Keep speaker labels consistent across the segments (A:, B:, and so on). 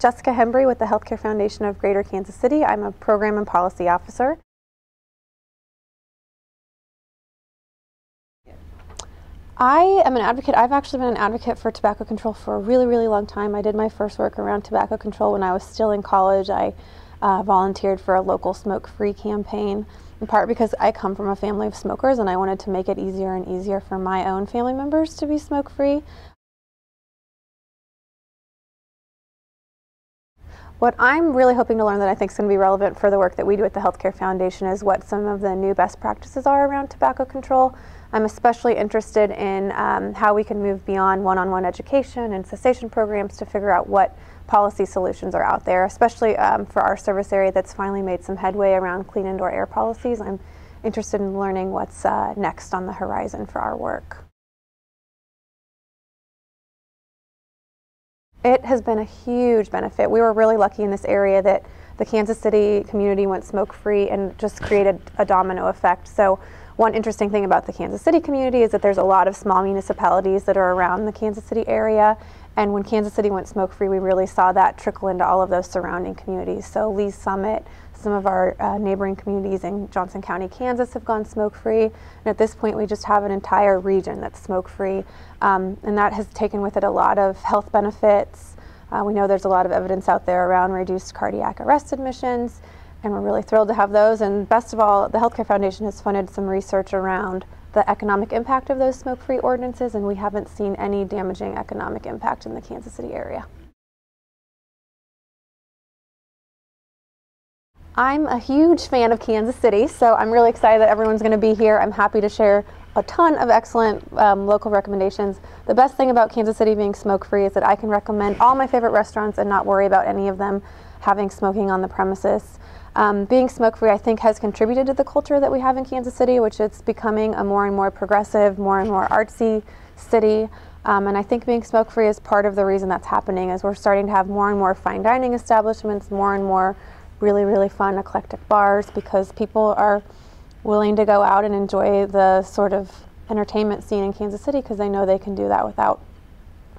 A: Jessica Hembree with the Healthcare Foundation of Greater Kansas City. I'm a Program and Policy Officer. I am an advocate. I've actually been an advocate for tobacco control for a really, really long time. I did my first work around tobacco control when I was still in college. I volunteered for a local smoke-free campaign, in part because I come from a family of smokers and I wanted to make it easier and easier for my own family members to be smoke-free. What I'm really hoping to learn that I think is going to be relevant for the work that we do at the Healthcare Foundation is what some of the new best practices are around tobacco control. I'm especially interested in how we can move beyond one-on-one education and cessation programs to figure out what policy solutions are out there, especially for our service area that's finally made some headway around clean indoor air policies. I'm interested in learning what's next on the horizon for our work. It has been a huge benefit. We were really lucky in this area that the Kansas City community went smoke-free and just created a domino effect. So one interesting thing about the Kansas City community is that there's a lot of small municipalities that are around the Kansas City area. And when Kansas City went smoke-free, we really saw that trickle into all of those surrounding communities. So Lee's Summit, some of our neighboring communities in Johnson County, Kansas have gone smoke-free. And at this point, we just have an entire region that's smoke-free. And that has taken with it a lot of health benefits. We know there's a lot of evidence out there around reduced cardiac arrest admissions, and we're really thrilled to have those. And best of all, the Healthcare Foundation has funded some research around the economic impact of those smoke-free ordinances, and we haven't seen any damaging economic impact in the Kansas City area. I'm a huge fan of Kansas City, so I'm really excited that everyone's going to be here. I'm happy to share a ton of excellent local recommendations. The best thing about Kansas City being smoke-free is that I can recommend all my favorite restaurants and not worry about any of them having smoking on the premises. Being smoke-free, I think, has contributed to the culture that we have in Kansas City, which is becoming a more and more progressive, more and more artsy city. And I think being smoke-free is part of the reason that's happening, as we're starting to have more and more fine dining establishments, more and more really, really fun, eclectic bars, because people are willing to go out and enjoy the sort of entertainment scene in Kansas City because they know they can do that without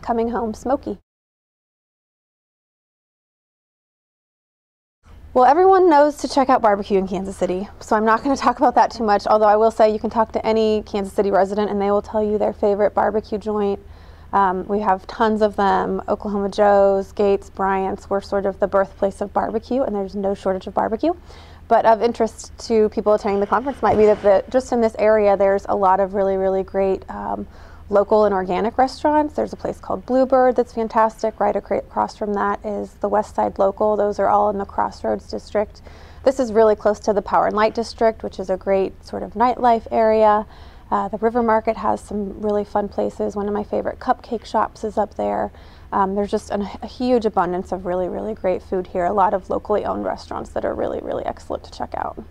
A: coming home smoky. Well, everyone knows to check out barbecue in Kansas City, so I'm not going to talk about that too much, although I will say you can talk to any Kansas City resident and they will tell you their favorite barbecue joint. We have tons of them: Oklahoma Joe's, Gates, Bryant's. We're sort of the birthplace of barbecue, and there's no shortage of barbecue. But of interest to people attending the conference might be that just in this area there's a lot of really, really great local and organic restaurants. There's a place called Bluebird that's fantastic. Right across from that is the West Side Local. Those are all in the Crossroads district. This is really close to the Power and Light district, which is a great sort of nightlife area. The River Market has some really fun places. One of my favorite cupcake shops is up there. There's just a huge abundance of really, really great food here. A lot of locally owned restaurants that are really, really excellent to check out.